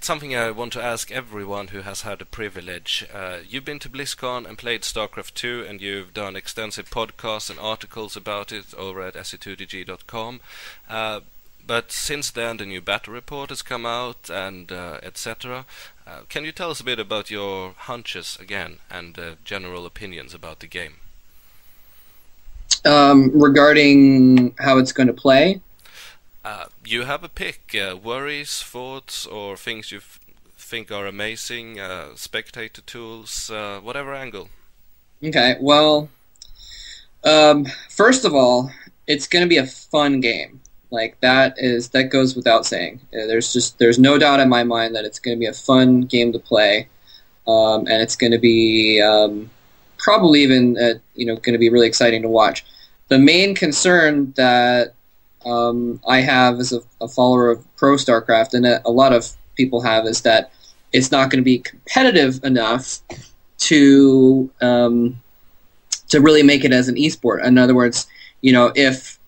something I want to ask everyone who has had the privilege. You've been to BlizzCon and played StarCraft 2, and you've done extensive podcasts and articles about it over at se2dg.com. But since then, the new battle report has come out, and etc. Can you tell us a bit about your hunches again and general opinions about the game? Regarding how it's going to play? You have a pick. Worries, thoughts, or things you think are amazing, spectator tools, whatever angle. Okay, well, first of all, it's going to be a fun game. Like, that goes without saying. There's no doubt in my mind that it's going to be a fun game to play, and it's going to be probably even going to be really exciting to watch. The main concern that I have as a follower of Pro StarCraft, and a lot of people have, is that it's not going to be competitive enough to really make it as an esport. In other words, if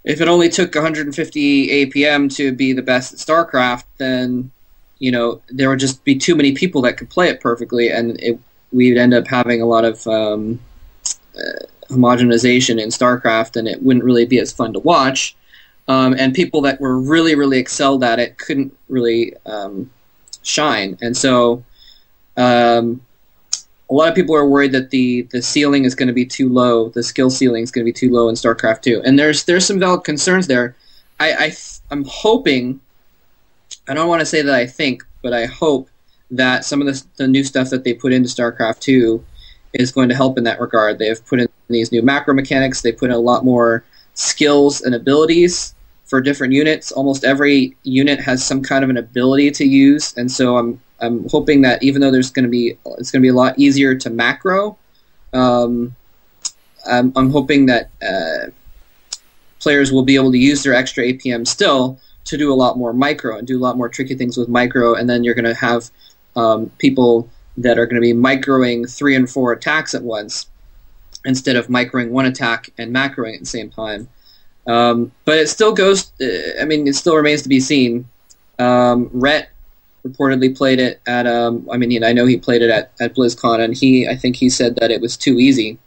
it only took 150 APM to be the best at StarCraft, then there would just be too many people that could play it perfectly, and we'd end up having a lot of homogenization in StarCraft, and it wouldn't really be as fun to watch. And people that were really, really excelled at it couldn't really shine. And so a lot of people are worried that the ceiling is going to be too low, the skill ceiling is going to be too low in StarCraft 2. And there's some valid concerns there. I'm hoping, I don't want to say that I think, but I hope that some of the new stuff that they put into StarCraft 2 is going to help in that regard. They have put in these new macro mechanics. They put in a lot more skills and abilities for different units. Almost every unit has some kind of an ability to use, and so I'm hoping that even though it's going to be a lot easier to macro, I'm hoping that players will be able to use their extra APM still to do a lot more micro and do a lot more tricky things with micro, and then you're going to have people that are going to be microing 3 and 4 attacks at once instead of microing 1 attack and macroing at the same time. But it still goes, it still remains to be seen. Rhett reportedly played it at, I know he played it at BlizzCon, and I think he said that it was too easy.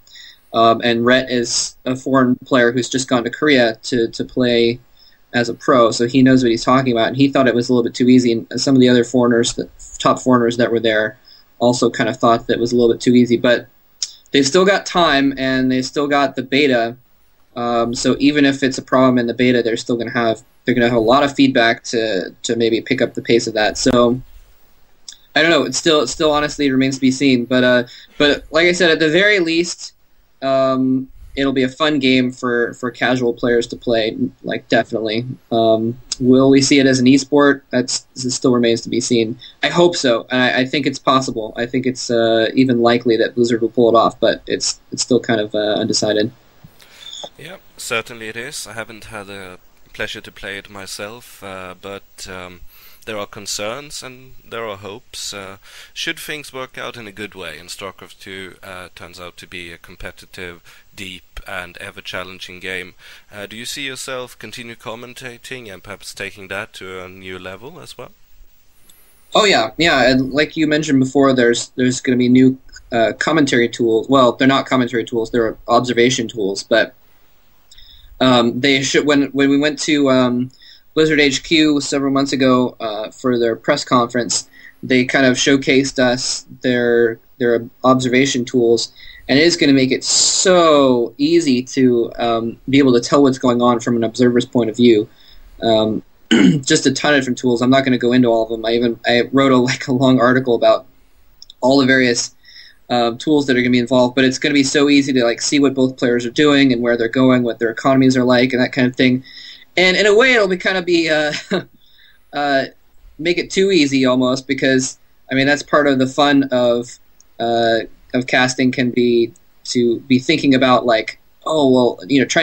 And Rhett is a foreign player who's just gone to Korea to play as a pro, so he knows what he's talking about, and he thought it was a little bit too easy, and some of the other top foreigners that were there also kind of thought that it was a little bit too easy. But they've still got time, and they've still got the beta, so even if it's a problem in the beta, they're going to have a lot of feedback to maybe pick up the pace of that. So I don't know. It still honestly remains to be seen. But like I said, at the very least, it'll be a fun game for casual players to play. Like, definitely. Will we see it as an esport? It still remains to be seen. I hope so, and I think it's possible. I think it's even likely that Blizzard will pull it off, but it's still kind of undecided. Yeah, certainly it is. I haven't had the pleasure to play it myself, but there are concerns and there are hopes. Should things work out in a good way and StarCraft 2 turns out to be a competitive, deep and ever-challenging game, do you see yourself continue commentating and perhaps taking that to a new level as well? Oh yeah, and like you mentioned before, there's going to be new commentary tools. Well, they're not commentary tools; they're observation tools. But they should. When we went to Blizzard HQ several months ago for their press conference, they kind of showcased us their observation tools, and it is going to make it so easy to be able to tell what's going on from an observer's point of view. Just a ton of different tools. I'm not going to go into all of them. I wrote a long article about all the various tools that are going to be involved, but it's going to be so easy to see what both players are doing and where they're going, what their economies are like, and that kind of thing. And in a way, it'll make it too easy almost, because that's part of the fun of casting, can be to be thinking about trying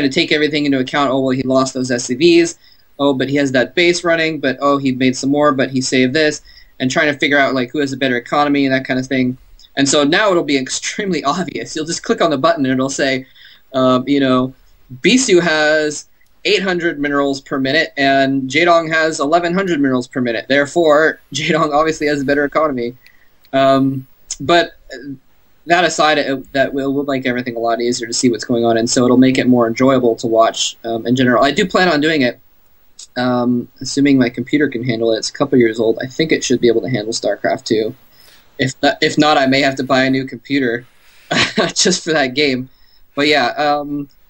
to take everything into account. Oh well, he lost those SCVs. Oh, but he has that base running. But oh, he made some more. But he saved this, and trying to figure out who has a better economy and that kind of thing. And so now it'll be extremely obvious. You'll just click on the button and it'll say, Bisu has 800 minerals per minute, and Jaedong has 1100 minerals per minute. Therefore, Jaedong obviously has a better economy. But that aside, that will make everything a lot easier to see what's going on, and so it'll make it more enjoyable to watch in general. I do plan on doing it, assuming my computer can handle it. It's a couple years old. I think it should be able to handle StarCraft 2. If not, I may have to buy a new computer just for that game. But yeah,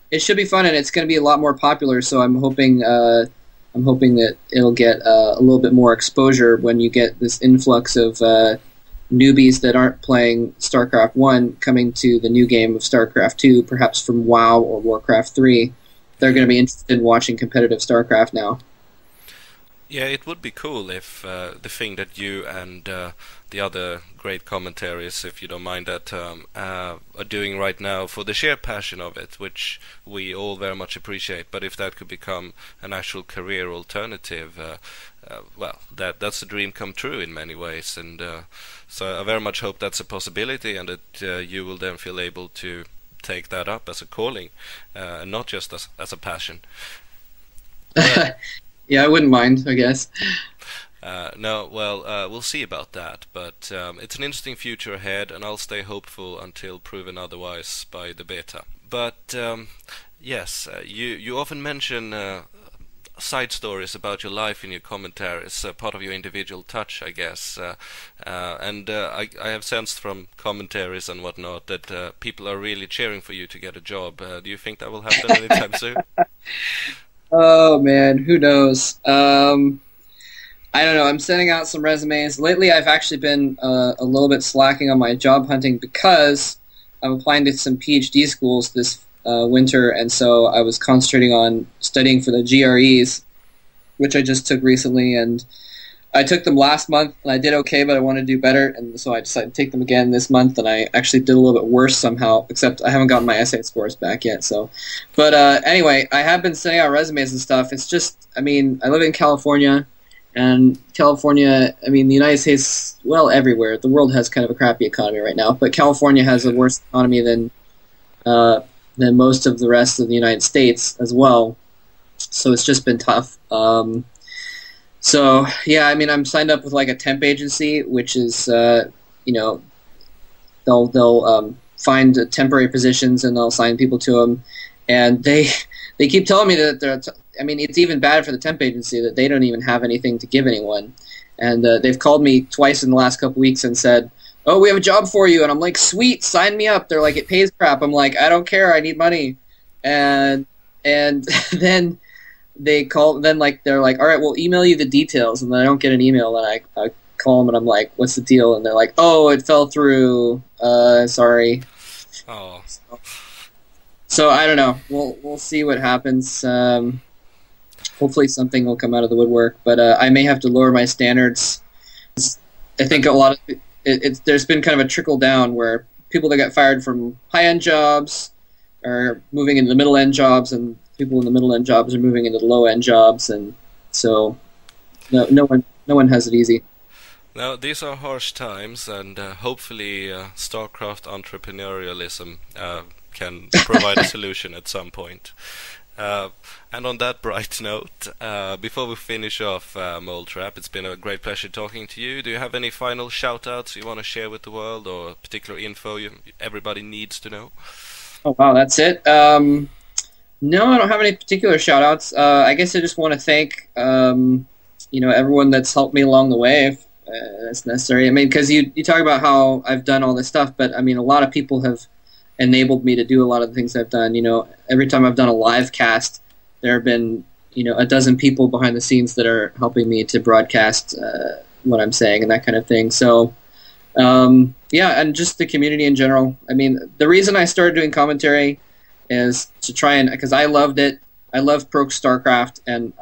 it should be fun, and it's going to be a lot more popular. So I'm hoping that it'll get a little bit more exposure when you get this influx of newbies that aren't playing StarCraft 1 coming to the new game of StarCraft 2, perhaps from WoW or Warcraft 3. They're going to be interested in watching competitive StarCraft now. Yeah, it would be cool if the thing that you and the other great commentaries, if you don't mind that term, are doing right now for the sheer passion of it, which we all very much appreciate, but if that could become an actual career alternative, well, that's a dream come true in many ways, and so I very much hope that's a possibility, and that you will then feel able to take that up as a calling, and not just as a passion. Yeah, I wouldn't mind, I guess. No, well, we'll see about that, but it's an interesting future ahead, and I'll stay hopeful until proven otherwise by the beta. But yes, you often mention side stories about your life in your commentaries, part of your individual touch, I guess. And I have sensed from commentaries and whatnot that people are really cheering for you to get a job. Do you think that will happen anytime soon? Oh man, who knows? I don't know. I'm sending out some resumes. Lately, I've actually been a little bit slacking on my job hunting because I'm applying to some PhD schools this winter, and so I was concentrating on studying for the GREs, which I just took recently, and I took them last month, and I did okay, but I want to do better, and so I decided to take them again this month, and I actually did a little bit worse somehow, except I haven't gotten my essay scores back yet, so. But anyway, I have been sending out resumes and stuff. It's just, I mean, I live in California, and California, I mean, the United States, well, everywhere. The world has kind of a crappy economy right now, but California has a worse economy than most of the rest of the United States as well. So it's just been tough. So yeah, I mean, I'm signed up with like a temp agency, which is you know, they'll find temporary positions and they'll assign people to them, and they keep telling me that they're. I mean, it's even bad for the temp agency that they don't even have anything to give anyone, and they've called me twice in the last couple weeks and said, "Oh, we have a job for you," and I'm like, "Sweet, sign me up." They're like, "It pays crap." I'm like, "I don't care, I need money," and then they call. Then like they're like, "All right, we'll email you the details," and then I don't get an email, and I call them and I'm like, "What's the deal?" And they're like, "Oh, it fell through. Sorry." Oh. So I don't know. We'll see what happens. Hopefully something will come out of the woodwork, but I may have to lower my standards. I think a lot of there's been kind of a trickle down where people that got fired from high-end jobs are moving into the middle-end jobs, and people in the middle-end jobs are moving into the low-end jobs, and so no one has it easy. Now, these are harsh times, and hopefully StarCraft entrepreneurialism can provide a solution at some point. And on that bright note, before we finish off Moletrap, it's been a great pleasure talking to you. Do you have any final shout-outs you want to share with the world, or particular info everybody needs to know? Oh, wow, that's it? No, I don't have any particular shout-outs. I guess I just want to thank everyone that's helped me along the way, if that's necessary. I mean, because you talk about how I've done all this stuff, but I mean, a lot of people have enabled me to do a lot of the things I've done. You know, every time I've done a live cast, there have been, a dozen people behind the scenes that are helping me to broadcast what I'm saying and that kind of thing. So, yeah, and just the community in general. I mean, the reason I started doing commentary is to try and, because I loved it. I loved Pro StarCraft, and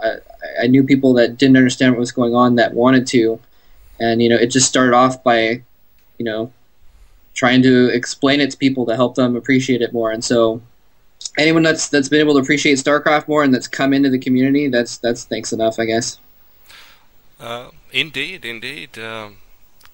I knew people that didn't understand what was going on that wanted to. And, it just started off by, trying to explain it to people to help them appreciate it more. And so anyone that's been able to appreciate StarCraft more and that's come into the community, that's thanks enough, I guess. Indeed.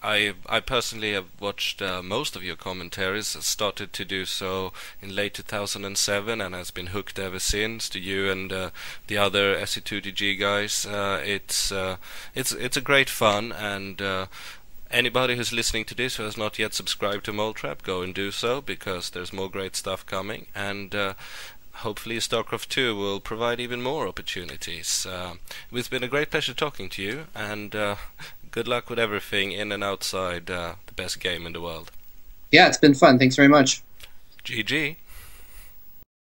I personally have watched most of your commentaries. Started to do so in late 2007 and has been hooked ever since. To you and the other SE2DG guys, it's a great fun, and anybody who's listening to this who has not yet subscribed to Moletrap, go and do so, because there's more great stuff coming, and hopefully StarCraft 2 will provide even more opportunities. It's been a great pleasure talking to you, and good luck with everything in and outside the best game in the world. Yeah, it's been fun. Thanks very much. GG.